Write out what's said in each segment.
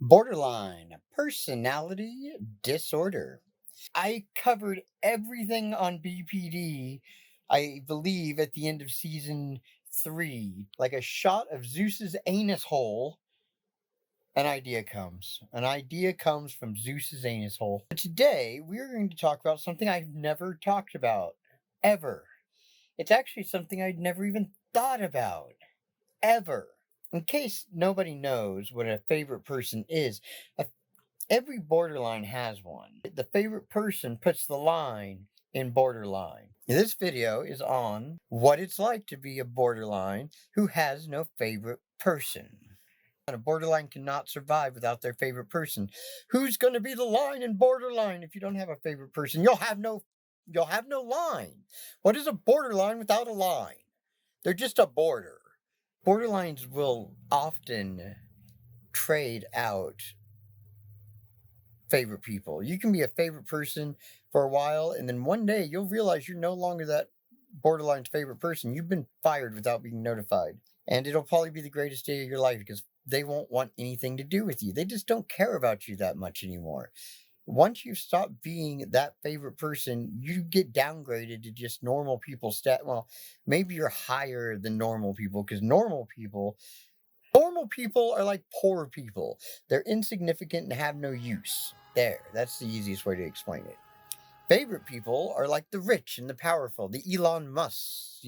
Borderline personality disorder. I covered everything on BPD, I believe, at the end of season 3. Like a shot of Zeus's anus hole, an idea comes. An idea comes from Zeus's anus hole. But today, we're going to talk about something I've never talked about, ever. It's actually something I'd never even thought about, ever. In case nobody knows what a favorite person is, every borderline has one. The favorite person puts the line in borderline. This video is on what it's like to be a borderline who has no favorite person. A borderline cannot survive without their favorite person. Who's going to be the line in borderline if you don't have a favorite person? You'll have no line. What is a borderline without a line? They're just a border. Borderlines will often trade out favorite people. You can be a favorite person for a while, and then one day you'll realize you're no longer that borderline's favorite person. You've been fired without being notified. And it'll probably be the greatest day of your life because they won't want anything to do with you. They just don't care about you that much anymore. Once you stop being that favorite person, you get downgraded to just normal people well, maybe you're higher than normal people because normal people are like poor people. They're insignificant and have no use. There, that's the easiest way to explain it. Favorite people are like the rich and the powerful, the Elon Musks,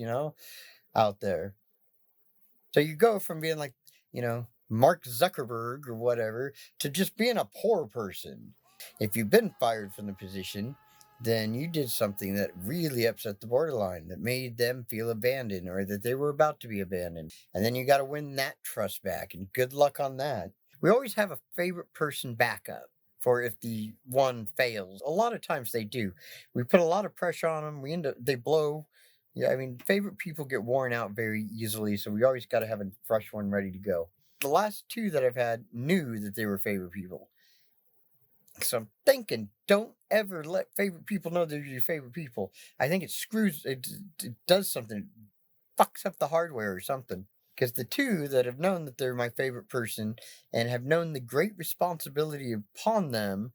out there. So you go from being like, Mark Zuckerberg or whatever to just being a poor person. If you've been fired from the position, then you did something that really upset the borderline, that made them feel abandoned or that they were about to be abandoned. And then you got to win that trust back, and good luck on that. We always have a favorite person backup for if the one fails. A lot of times they do. We put a lot of pressure on them. They blow. Yeah, I mean, favorite people get worn out very easily, so we always got to have a fresh one ready to go. The last two that I've had knew that they were favorite people. So I'm thinking, don't ever let favorite people know they're your favorite people. I think it does something. It fucks up the hardware or something. Because the two that have known that they're my favorite person and have known the great responsibility upon them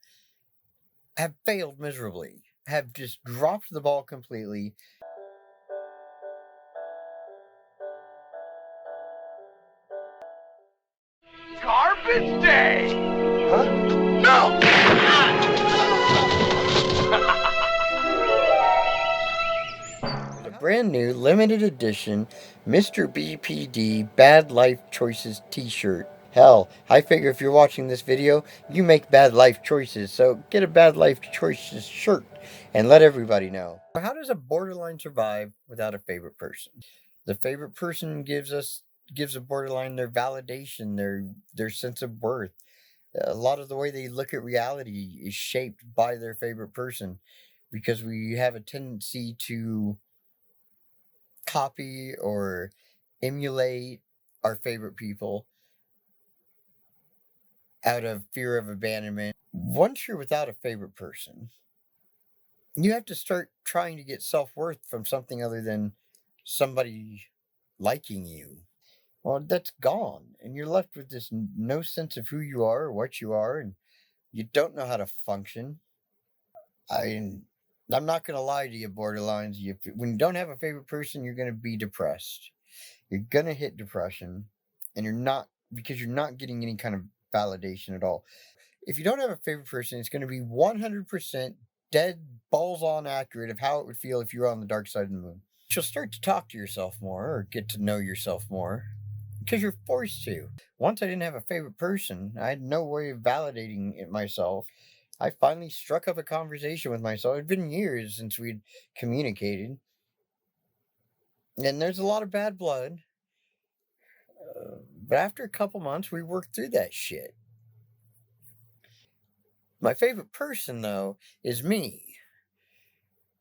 have failed miserably, have just dropped the ball completely. Garbage day! Huh? No! A brand new limited edition Mr. BPD Bad Life Choices t-shirt. Hell, I figure if you're watching this video, you make bad life choices, so get a Bad Life Choices shirt and let everybody know. How does a borderline survive without a favorite person? The favorite person gives a borderline their validation, their sense of worth. A lot of the way they look at reality is shaped by their favorite person because we have a tendency to copy or emulate our favorite people out of fear of abandonment. Once you're without a favorite person, you have to start trying to get self-worth from something other than somebody liking you. Well, that's gone, and you're left with this no sense of who you are or what you are, and you don't know how to function. I'm not gonna lie to you, borderlines. When you don't have a favorite person, you're gonna be depressed. You're gonna hit depression, and you're not getting any kind of validation at all. If you don't have a favorite person, it's gonna be 100% dead balls on accurate of how it would feel if you were on the dark side of the moon. You'll start to talk to yourself more or get to know yourself more because you're forced to. Once I didn't have a favorite person, I had no way of validating it myself. I finally struck up a conversation with myself. It'd been years since we'd communicated. And there's a lot of bad blood. But after a couple months, we worked through that shit. My favorite person, though, is me.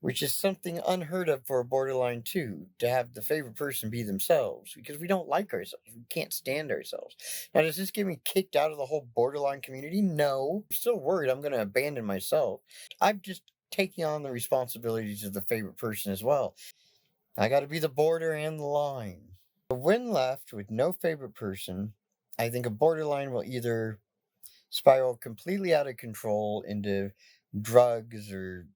Which is something unheard of for a borderline too, to have the favorite person be themselves, because we don't like ourselves. We can't stand ourselves. Now, does this get me kicked out of the whole borderline community? No. I'm still worried I'm going to abandon myself. I'm just taking on the responsibilities of the favorite person as well. I got to be the border and the line. When left with no favorite person, I think a borderline will either spiral completely out of control into drugs or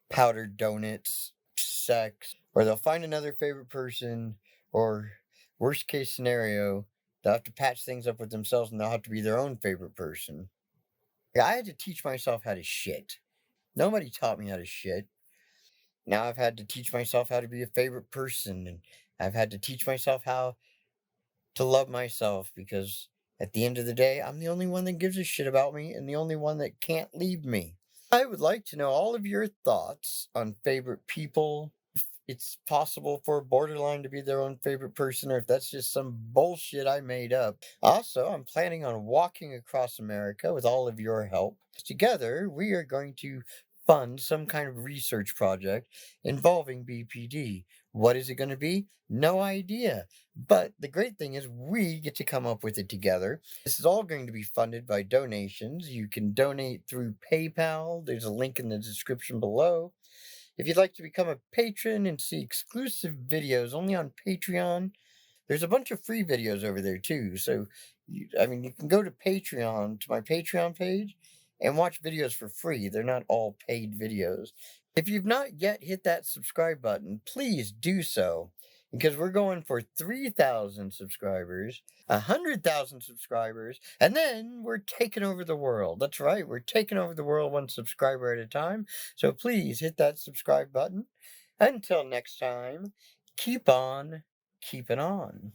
powdered donuts, sex, or they'll find another favorite person, or worst case scenario, they'll have to patch things up with themselves and they'll have to be their own favorite person. Yeah, I had to teach myself how to shit. Nobody taught me how to shit. Now I've had to teach myself how to be a favorite person, and I've had to teach myself how to love myself because at the end of the day, I'm the only one that gives a shit about me and the only one that can't leave me. I would like to know all of your thoughts on favorite people. If it's possible for a borderline to be their own favorite person, or if that's just some bullshit I made up. Also, I'm planning on walking across America with all of your help. Together, we are going to fund some kind of research project involving BPD. What is it going to be? No idea. But the great thing is, we get to come up with it together. This is all going to be funded by donations. You can donate through PayPal. There's a link in the description below. If you'd like to become a patron and see exclusive videos only on Patreon, there's a bunch of free videos over there too. So, you can go to Patreon, to my Patreon page, and watch videos for free. They're not all paid videos. If you've not yet hit that subscribe button, please do so. Because we're going for 3,000 subscribers, 100,000 subscribers, and then we're taking over the world. That's right, we're taking over the world one subscriber at a time. So please hit that subscribe button. Until next time, keep on keeping on.